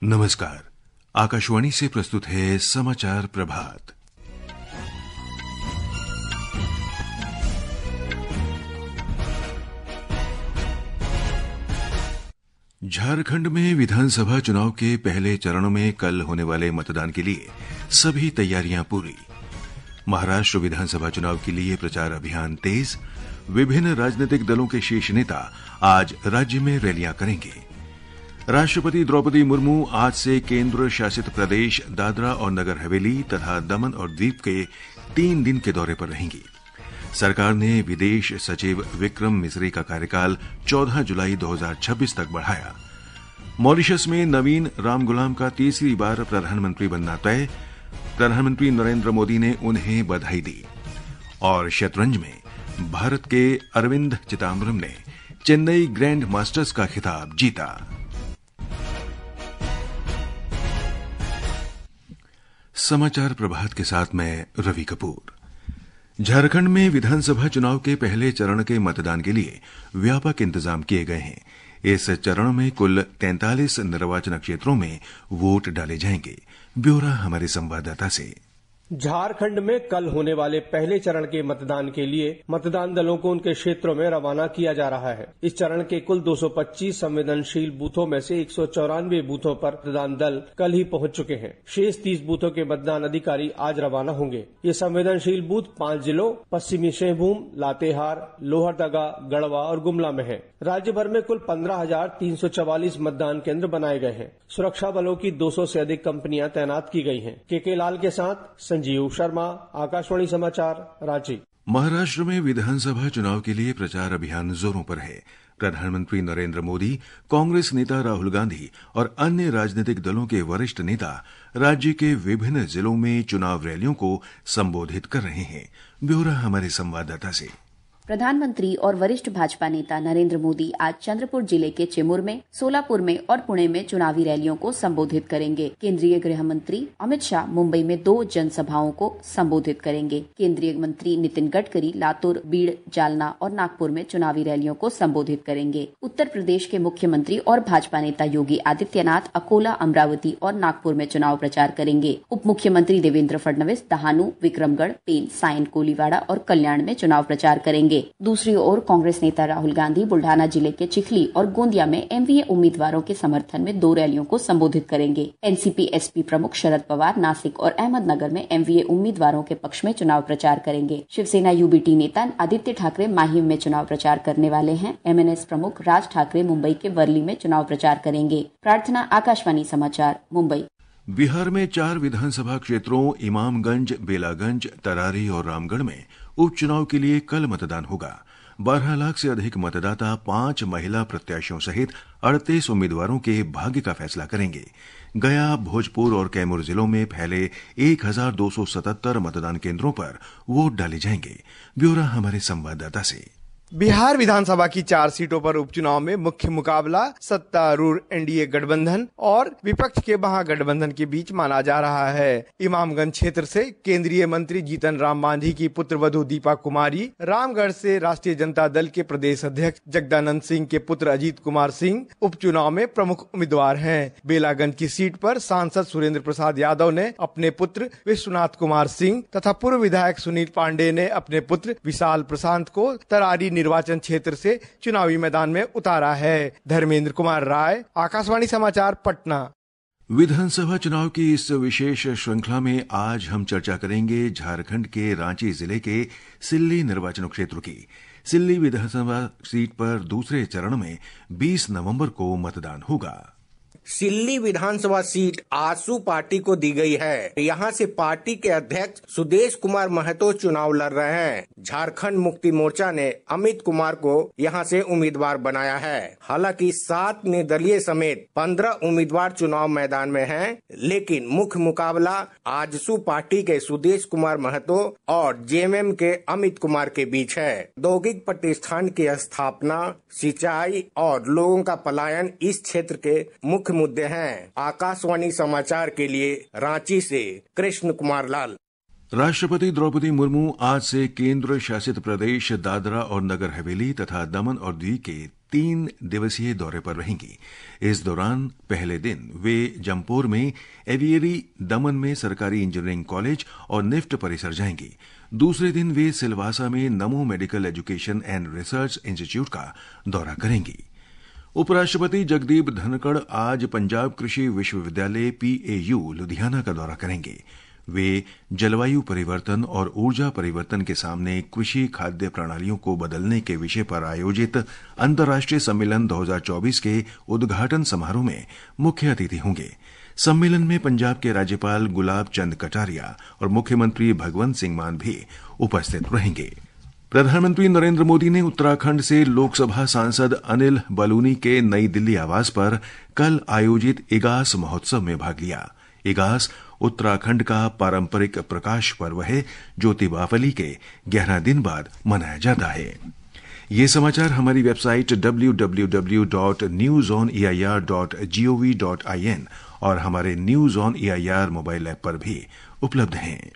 नमस्कार। आकाशवाणी से प्रस्तुत है समाचार प्रभात। झारखंड में विधानसभा चुनाव के पहले चरण में कल होने वाले मतदान के लिए सभी तैयारियां पूरी। महाराष्ट्र विधानसभा चुनाव के लिए प्रचार अभियान तेज। विभिन्न राजनीतिक दलों के शीर्ष नेता आज राज्य में रैलियां करेंगे। राष्ट्रपति द्रौपदी मुर्मू आज से केंद्र शासित प्रदेश दादरा और नगर हवेली तथा दमन और दीव के 3 दिन के दौरे पर रहेंगी। सरकार ने विदेश सचिव विक्रम मिस्री का कार्यकाल 14 जुलाई 2026 तक बढ़ाया। मॉरिशस में नवीन रामगुलाम का तीसरी बार प्रधानमंत्री बनना तय। प्रधानमंत्री नरेंद्र मोदी ने उन्हें बधाई दी। और शतरंज में भारत के अरविंद चिदम्बरम ने चेन्नई ग्रैंड मास्टर्स का खिताब जीता। समाचार प्रभात के साथ मैं रवि कपूर। झारखंड में विधानसभा चुनाव के पहले चरण के मतदान के लिए व्यापक इंतजाम किए गए हैं। इस चरण में कुल 43 निर्वाचन क्षेत्रों में वोट डाले जाएंगे। ब्यौरा हमारे संवाददाता से। झारखंड में कल होने वाले पहले चरण के मतदान के लिए मतदान दलों को उनके क्षेत्रों में रवाना किया जा रहा है। इस चरण के कुल 225 संवेदनशील बूथों में से 194 बूथों पर मतदान दल कल ही पहुंच चुके हैं। शेष 30 बूथों के मतदान अधिकारी आज रवाना होंगे। ये संवेदनशील बूथ 5 जिलों पश्चिमी सिंहभूम, लातेहार, लोहरदगा, गढ़वा और गुमला में है। राज्य भर में कुल 15,344 मतदान केंद्र बनाए गए हैं। सुरक्षा बलों की 200 से अधिक कंपनियां तैनात की गई हैं। के लाल के साथ संजीव शर्मा, आकाशवाणी समाचार, रांची। महाराष्ट्र में विधानसभा चुनाव के लिए प्रचार अभियान जोरों पर है। प्रधानमंत्री नरेंद्र मोदी, कांग्रेस नेता राहुल गांधी और अन्य राजनीतिक दलों के वरिष्ठ नेता राज्य के विभिन्न जिलों में चुनाव रैलियों को संबोधित कर रहे हैं। ब्यौरा हमारे संवाददाता से। प्रधानमंत्री और वरिष्ठ भाजपा नेता नरेंद्र मोदी आज चंद्रपुर जिले के चिमूर में, सोलापुर में और पुणे में चुनावी रैलियों को संबोधित करेंगे। केंद्रीय गृह मंत्री अमित शाह मुंबई में 2 जनसभाओं को संबोधित करेंगे। केंद्रीय मंत्री नितिन गडकरी लातूर, बीड़, जालना और नागपुर में चुनावी रैलियों को संबोधित करेंगे। उत्तर प्रदेश के मुख्यमंत्री और भाजपा नेता योगी आदित्यनाथ अकोला, अमरावती और नागपुर में चुनाव प्रचार करेंगे। उप मुख्यमंत्री देवेंद्र फडणवीस दहानू, विक्रमगढ़, पेन, सायन, कोलीवाड़ा और कल्याण में चुनाव प्रचार करेंगे। दूसरी ओर कांग्रेस नेता राहुल गांधी बुल्ढाना जिले के चिखली और गोंदिया में एमवीए उम्मीदवारों के समर्थन में 2 रैलियों को संबोधित करेंगे। एनसीपी एसपी प्रमुख शरद पवार नासिक और अहमदनगर में एमवीए उम्मीदवारों के पक्ष में चुनाव प्रचार करेंगे। शिवसेना यूबीटी नेता आदित्य ठाकरे माहिम में चुनाव प्रचार करने वाले हैं। एमएनएस प्रमुख राज ठाकरे मुंबई के वर्ली में चुनाव प्रचार करेंगे। प्रार्थना, आकाशवाणी समाचार, मुंबई। बिहार में 4 विधानसभा क्षेत्रों इमामगंज, बेलागंज, तरारी और रामगढ़ में उपचुनाव के लिए कल मतदान होगा। 12 लाख से अधिक मतदाता 5 महिला प्रत्याशियों सहित 38 उम्मीदवारों के भाग्य का फैसला करेंगे। गया, भोजपुर और कैमूर जिलों में फैले 1277 मतदान केंद्रों पर वोट डाले जाएंगे। ब्यौरा हमारे संवाददाता से। बिहार विधानसभा की 4 सीटों पर उपचुनाव में मुख्य मुकाबला सत्तारूढ़ एनडीए गठबंधन और विपक्ष के महागठबंधन के बीच माना जा रहा है। इमामगंज क्षेत्र से केंद्रीय मंत्री जीतन राम मांझी की पुत्रवधू दीपा कुमारी, रामगढ़ से राष्ट्रीय जनता दल के प्रदेश अध्यक्ष जगदानंद सिंह के पुत्र अजीत कुमार सिंह उपचुनाव में प्रमुख उम्मीदवार हैं। बेलागंज की सीट पर सांसद सुरेंद्र प्रसाद यादव ने अपने पुत्र विश्वनाथ कुमार सिंह तथा पूर्व विधायक सुनील पांडे ने अपने पुत्र विशाल प्रशांत को तरारी निर्वाचन क्षेत्र से चुनावी मैदान में उतारा है। धर्मेंद्र कुमार राय, आकाशवाणी समाचार, पटना। विधानसभा चुनाव की इस विशेष श्रृंखला में आज हम चर्चा करेंगे झारखंड के रांची जिले के सिल्ली निर्वाचन क्षेत्र की। सिल्ली विधानसभा सीट पर दूसरे चरण में 20 नवंबर को मतदान होगा। सिल्ली विधानसभा सीट आजसू पार्टी को दी गई है। यहाँ से पार्टी के अध्यक्ष सुदेश कुमार महतो चुनाव लड़ रहे हैं। झारखंड मुक्ति मोर्चा ने अमित कुमार को यहाँ से उम्मीदवार बनाया है। हालांकि 7 निर्दलीय समेत 15 उम्मीदवार चुनाव मैदान में हैं, लेकिन मुख्य मुकाबला आजसू पार्टी के सुदेश कुमार महतो और जेएमएम के अमित कुमार के बीच है। औद्योगिक प्रतिष्ठान की स्थापना, सिंचाई और लोगों का पलायन इस क्षेत्र के मुख्य मुद्दे हैं। आकाशवाणी समाचार के लिए रांची से कृष्ण कुमार लाल। राष्ट्रपति द्रौपदी मुर्मू आज से केंद्र शासित प्रदेश दादरा और नगर हवेली तथा दमन और दीव के 3 दिवसीय दौरे पर रहेंगी। इस दौरान पहले दिन वे जमपोर में एवियरी, दमन में सरकारी इंजीनियरिंग कॉलेज और निफ्ट परिसर जाएंगी। दूसरे दिन वे सिलवासा में नमो medical education and research institute का दौरा करेंगी। उपराष्ट्रपति जगदीप धनखड़ आज पंजाब कृषि विश्वविद्यालय PAU लुधियाना का दौरा करेंगे। वे जलवायु परिवर्तन और ऊर्जा परिवर्तन के सामने कृषि खाद्य प्रणालियों को बदलने के विषय पर आयोजित अंतर्राष्ट्रीय सम्मेलन 2024 के उद्घाटन समारोह में मुख्य अतिथि होंगे। सम्मेलन में पंजाब के राज्यपाल गुलाब चंद कटारिया और मुख्यमंत्री भगवंत सिंह मान भी उपस्थित रहेंगे। प्रधानमंत्री नरेंद्र मोदी ने उत्तराखंड से लोकसभा सांसद अनिल बलूनी के नई दिल्ली आवास पर कल आयोजित इगास महोत्सव में भाग लिया। इगास उत्तराखंड का पारंपरिक प्रकाश पर्व है जो दीपावली के 11 दिन बाद मनाया जाता है। ये समाचार हमारी वेबसाइट www.newsoneir.gov.in और हमारे news on EIR mobile app पर भी उपलब्ध हैं।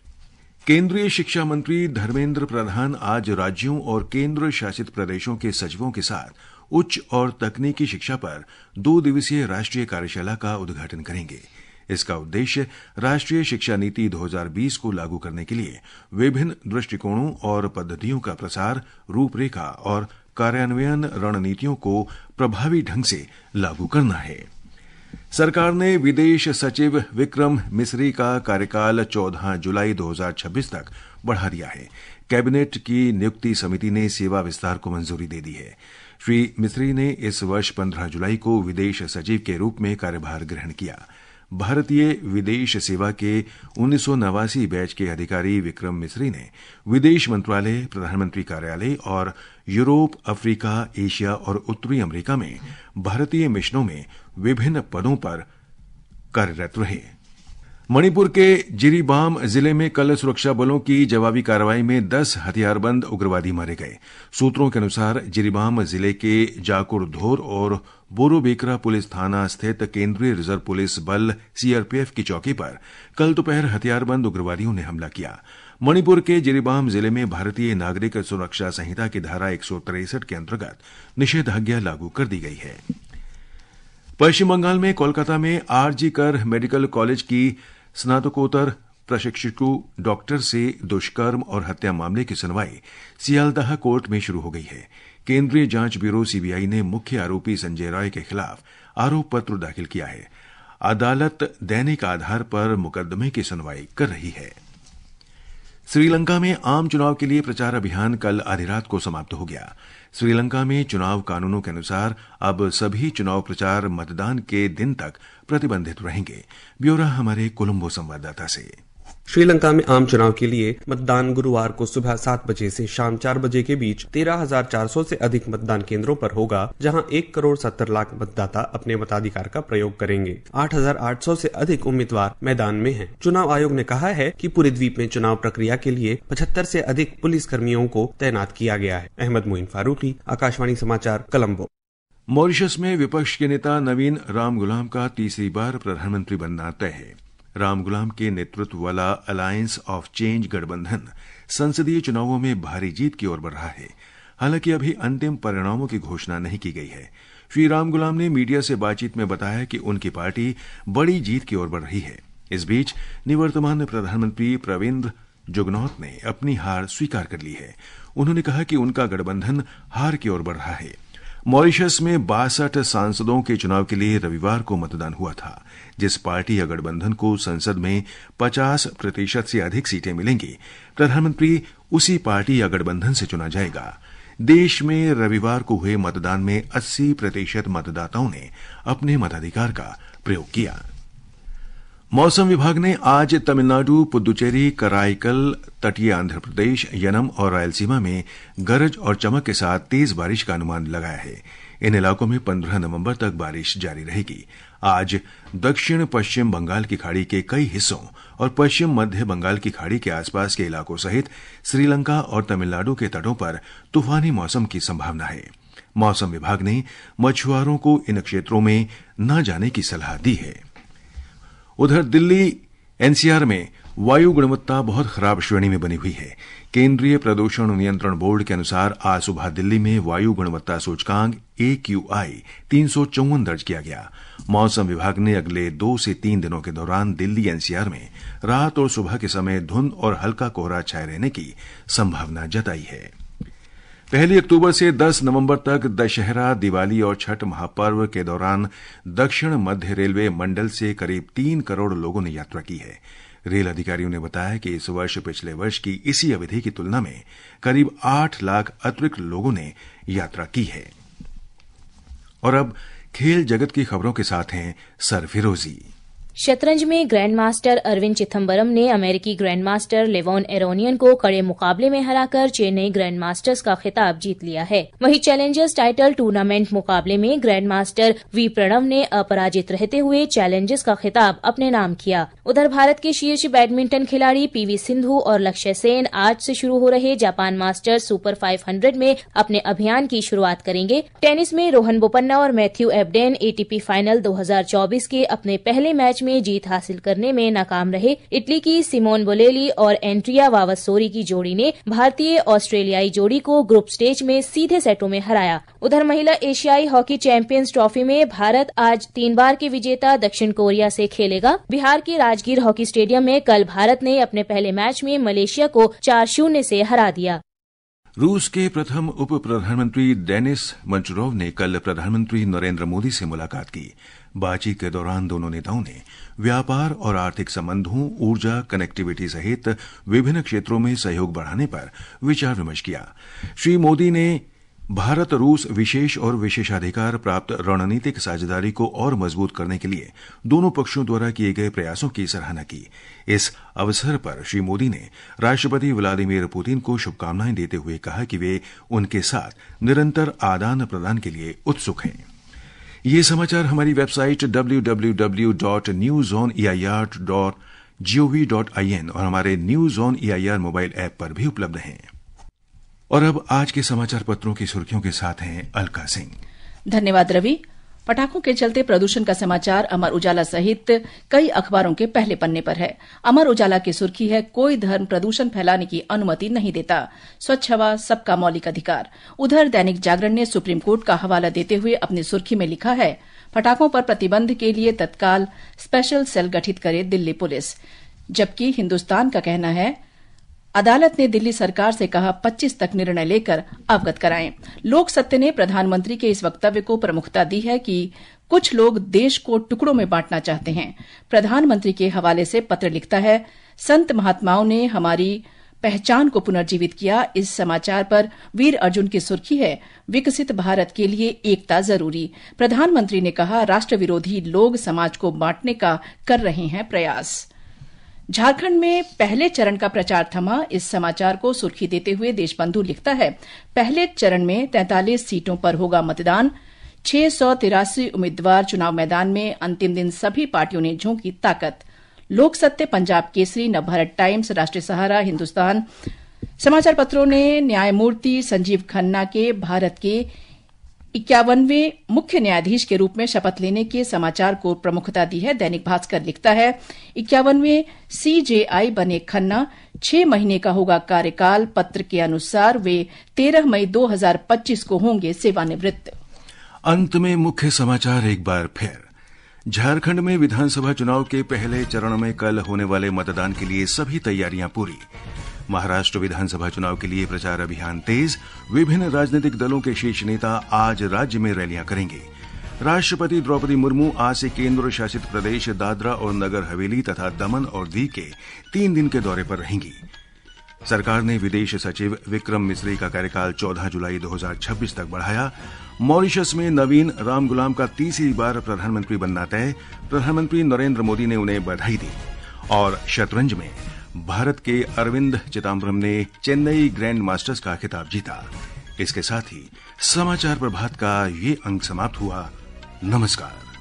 केंद्रीय शिक्षा मंत्री धर्मेंद्र प्रधान आज राज्यों और केंद्र शासित प्रदेशों के सचिवों के साथ उच्च और तकनीकी शिक्षा पर 2 दिवसीय राष्ट्रीय कार्यशाला का उद्घाटन करेंगे। इसका उद्देश्य राष्ट्रीय शिक्षा नीति 2020 को लागू करने के लिए विभिन्न दृष्टिकोणों और पद्धतियों का प्रसार, रूपरेखा और कार्यान्वयन रणनीतियों को प्रभावी ढंग से लागू करना है। सरकार ने विदेश सचिव विक्रम मिस्री का कार्यकाल 14 जुलाई 2026 तक बढ़ा दिया है। कैबिनेट की नियुक्ति समिति ने सेवा विस्तार को मंजूरी दे दी है। श्री मिस्री ने इस वर्ष 15 जुलाई को विदेश सचिव के रूप में कार्यभार ग्रहण किया। भारतीय विदेश सेवा के 1989 बैच के अधिकारी विक्रम मिस्री ने विदेश मंत्रालय, प्रधानमंत्री कार्यालय और यूरोप, अफ्रीका, एशिया और उत्तरी अमेरिका में भारतीय मिशनों में विभिन्न पदों पर कार्यरत रहे। मणिपुर के जिरीबाम जिले में कल सुरक्षा बलों की जवाबी कार्रवाई में 10 हथियारबंद उग्रवादी मारे गए। सूत्रों के अनुसार जिरीबाम जिले के जाकुरधोर और बोरोबेकरा पुलिस थाना स्थित केंद्रीय रिजर्व पुलिस बल CRPF की चौकी पर कल दोपहर हथियारबंद उग्रवादियों ने हमला किया। मणिपुर के जिरीबाम जिले में भारतीय नागरिक सुरक्षा संहिता की धारा 163 के अंतर्गत निषेधाज्ञा लागू कर दी गई है। पश्चिम बंगाल में कोलकाता में RG कर मेडिकल कॉलेज की स्नातकोत्तर प्रशिक्षितु डॉक्टर से दुष्कर्म और हत्या मामले की सुनवाई सियालदाह कोर्ट में शुरू हो गई है। केंद्रीय जांच ब्यूरो CBI ने मुख्य आरोपी संजय राय के खिलाफ आरोप पत्र दाखिल किया है। अदालत दैनिक आधार पर मुकदमे की सुनवाई कर रही है। श्रीलंका में आम चुनाव के लिए प्रचार अभियान कल आधी रात को समाप्त हो गया। श्रीलंका में चुनाव कानूनों के अनुसार अब सभी चुनाव प्रचार मतदान के दिन तक प्रतिबंधित रहेंगे। ब्यौरा हमारे कोलंबो संवाददाता से। श्रीलंका में आम चुनाव के लिए मतदान गुरुवार को सुबह 7 बजे से शाम 4 बजे के बीच 13,400 से अधिक मतदान केंद्रों पर होगा, जहां 1,70,00,000 मतदाता अपने मताधिकार का प्रयोग करेंगे। 8,800 से अधिक उम्मीदवार मैदान में हैं। चुनाव आयोग ने कहा है कि पूरे द्वीप में चुनाव प्रक्रिया के लिए 75 से अधिक पुलिस कर्मियों को तैनात किया गया है। अहमद मोइन फारूकी, आकाशवाणी समाचार, कोलंबो। मॉरिशस में विपक्ष के नेता नवीन रामगुलाम का तीसरी बार प्रधानमंत्री बनना तय है। रामगुलाम के नेतृत्व वाला अलायंस ऑफ चेंज गठबंधन संसदीय चुनावों में भारी जीत की ओर बढ़ रहा है। हालांकि अभी अंतिम परिणामों की घोषणा नहीं की गई है। श्री रामगुलाम ने मीडिया से बातचीत में बताया कि उनकी पार्टी बड़ी जीत की ओर बढ़ रही है। इस बीच निवर्तमान प्रधानमंत्री प्रविंद जुगनौथ ने अपनी हार स्वीकार कर ली है। उन्होंने कहा कि उनका गठबंधन हार की ओर बढ़ रहा है। मॉरिशस में 62 सांसदों के चुनाव के लिए रविवार को मतदान हुआ था। जिस पार्टी या गठबंधन को संसद में 50% से अधिक सीटें मिलेंगी, प्रधानमंत्री उसी पार्टी या गठबंधन से चुना जाएगा। देश में रविवार को हुए मतदान में 80% मतदाताओं ने अपने मताधिकार का प्रयोग किया। मौसम विभाग ने आज तमिलनाडु, पुदुचेरी, कराईकल, तटीय आंध्र प्रदेश, यनम और रायलसीमा में गरज और चमक के साथ तेज बारिश का अनुमान लगाया है। इन इलाकों में 15 नवंबर तक बारिश जारी रहेगी। आज दक्षिण पश्चिम बंगाल की खाड़ी के कई हिस्सों और पश्चिम मध्य बंगाल की खाड़ी के आसपास के इलाकों सहित श्रीलंका और तमिलनाडु के तटों पर तूफानी मौसम की संभावना है। मौसम विभाग ने मछुआरों को इन क्षेत्रों में न जाने की सलाह दी है। उधर दिल्ली NCR में वायु गुणवत्ता बहुत खराब श्रेणी में बनी हुई है। केंद्रीय प्रदूषण नियंत्रण बोर्ड के अनुसार आज सुबह दिल्ली में वायु गुणवत्ता सूचकांक AQI 354 दर्ज किया गया। मौसम विभाग ने अगले 2 से 3 दिनों के दौरान दिल्ली NCR में रात और सुबह के समय धुंध और हल्का कोहरा छाये रहने की संभावना जताई है। 1 अक्टूबर से 10 नवंबर तक दशहरा, दिवाली और छठ महापर्व के दौरान दक्षिण मध्य रेलवे मंडल से करीब 3 करोड़ लोगों ने यात्रा की है। रेल अधिकारियों ने बताया कि इस वर्ष पिछले वर्ष की इसी अवधि की तुलना में करीब 8 लाख अतिरिक्त लोगों ने यात्रा की है। और अब खेल जगत की खबरों के साथ हैं सरफिरोजी। शतरंज में ग्रैंड मास्टर अरविंद चिदम्बरम ने अमेरिकी ग्रैंड मास्टर लेवॉन एरोनियन को कड़े मुकाबले में हराकर चेन्नई ग्रैंड मास्टर्स का खिताब जीत लिया है। वहीं चैलेंजर्स टाइटल टूर्नामेंट मुकाबले में ग्रैंड मास्टर वी प्रणव ने अपराजित रहते हुए चैलेंजर्स का खिताब अपने नाम किया। उधर भारत के शीर्ष बैडमिंटन खिलाड़ी PV सिंधु और लक्ष्य सेन आज से शुरू हो रहे जापान मास्टर्स सुपर 500 में अपने अभियान की शुरुआत करेंगे। टेनिस में रोहन बोपन्ना और मैथ्यू एबडेन ATP फाइनल 2024 के अपने पहले मैच में जीत हासिल करने में नाकाम रहे। इटली की सिमोन बोलेली और एंड्रिया वावसोरी की जोड़ी ने भारतीय ऑस्ट्रेलियाई जोड़ी को ग्रुप स्टेज में सीधे सेटों में हराया। उधर महिला एशियाई हॉकी चैंपियंस ट्रॉफी में भारत आज 3 बार के विजेता दक्षिण कोरिया से खेलेगा। बिहार के राजगीर हॉकी स्टेडियम में कल भारत ने अपने पहले मैच में मलेशिया को 4-0 से हरा दिया। रूस के प्रथम उप प्रधानमंत्री डेनिस मंचुरोव ने कल प्रधानमंत्री नरेंद्र मोदी से मुलाकात की। बातचीत के दौरान दोनों नेताओं ने व्यापार और आर्थिक संबंधों, ऊर्जा, कनेक्टिविटी सहित विभिन्न क्षेत्रों में सहयोग बढ़ाने पर विचार विमर्श किया। श्री मोदी ने भारत रूस विशेष और विशेषाधिकार प्राप्त रणनीतिक साझेदारी को और मजबूत करने के लिए दोनों पक्षों द्वारा किए गए प्रयासों की सराहना की। इस अवसर पर श्री मोदी ने राष्ट्रपति व्लादिमीर पुतिन को शुभकामनाएं देते हुए कहा कि वे उनके साथ निरंतर आदान प्रदान के लिए उत्सुक हैं। ये समाचार हमारी वेबसाइट www.newsoneir.gov.in और हमारे news on EIR mobile app पर भी उपलब्ध हैं। और अब आज के समाचार पत्रों की सुर्खियों के साथ हैं अलका सिंह। धन्यवाद रवि। पटाखों के चलते प्रदूषण का समाचार अमर उजाला सहित कई अखबारों के पहले पन्ने पर है। अमर उजाला की सुर्खी है, कोई धर्म प्रदूषण फैलाने की अनुमति नहीं देता, स्वच्छ हवा सबका मौलिक अधिकार। उधर दैनिक जागरण ने सुप्रीम कोर्ट का हवाला देते हुए अपनी सुर्खी में लिखा है, पटाखों पर प्रतिबंध के लिए तत्काल स्पेशल सेल गठित करे दिल्ली पुलिस। जबकि हिन्दुस्तान का कहना है, अदालत ने दिल्ली सरकार से कहा 25 तक निर्णय लेकर अवगत कराएं। लोक सत्य ने प्रधानमंत्री के इस वक्तव्य को प्रमुखता दी है कि कुछ लोग देश को टुकड़ों में बांटना चाहते हैं। प्रधानमंत्री के हवाले से पत्र लिखता है, संत महात्माओं ने हमारी पहचान को पुनर्जीवित किया। इस समाचार पर वीर अर्जुन की सुर्खी है, विकसित भारत के लिए एकता जरूरी। प्रधानमंत्री ने कहा, राष्ट्र विरोधी लोग समाज को बांटने का कर रहे हैं प्रयास। झारखंड में पहले चरण का प्रचार थमा। इस समाचार को सुर्खी देते हुए देशबंधु लिखता है, पहले चरण में 43 सीटों पर होगा मतदान। 683 उम्मीदवार चुनाव मैदान में। अंतिम दिन सभी पार्टियों ने झोंकी ताकत। लोक सत्य, पंजाब केसरी, नवभारत टाइम्स, राष्ट्रीय सहारा, हिन्दुस्तान समाचार पत्रों ने न्यायमूर्ति संजीव खन्ना के भारत के 51वें मुख्य न्यायाधीश के रूप में शपथ लेने के समाचार को प्रमुखता दी है। दैनिक भास्कर लिखता है, 51वें CJI बने खन्ना, 6 महीने का होगा कार्यकाल। पत्र के अनुसार वे 13 मई 2025 को होंगे सेवानिवृत्त। अंत में मुख्य समाचार एक बार फिर। झारखंड में विधानसभा चुनाव के पहले चरण में कल होने वाले मतदान के लिए सभी तैयारियां पूरी। महाराष्ट्र विधानसभा चुनाव के लिए प्रचार अभियान तेज। विभिन्न राजनीतिक दलों के शीर्ष नेता आज राज्य में रैलियां करेंगे। राष्ट्रपति द्रौपदी मुर्मू आज से केंद्र शासित प्रदेश दादरा और नगर हवेली तथा दमन और दीव के 3 दिन के दौरे पर रहेंगी। सरकार ने विदेश सचिव विक्रम मिस्री का कार्यकाल 14 जुलाई 2026 तक बढ़ाया। मॉरिशस में नवीन रामगुलाम का तीसरी बार प्रधानमंत्री बनना तय। प्रधानमंत्री नरेंद्र मोदी ने उन्हें बधाई दी। और शतरंज में भारत के अरविंद चिदम्बरम ने चेन्नई ग्रैंड मास्टर्स का खिताब जीता। इसके साथ ही समाचार प्रभात का ये अंक समाप्त हुआ। नमस्कार।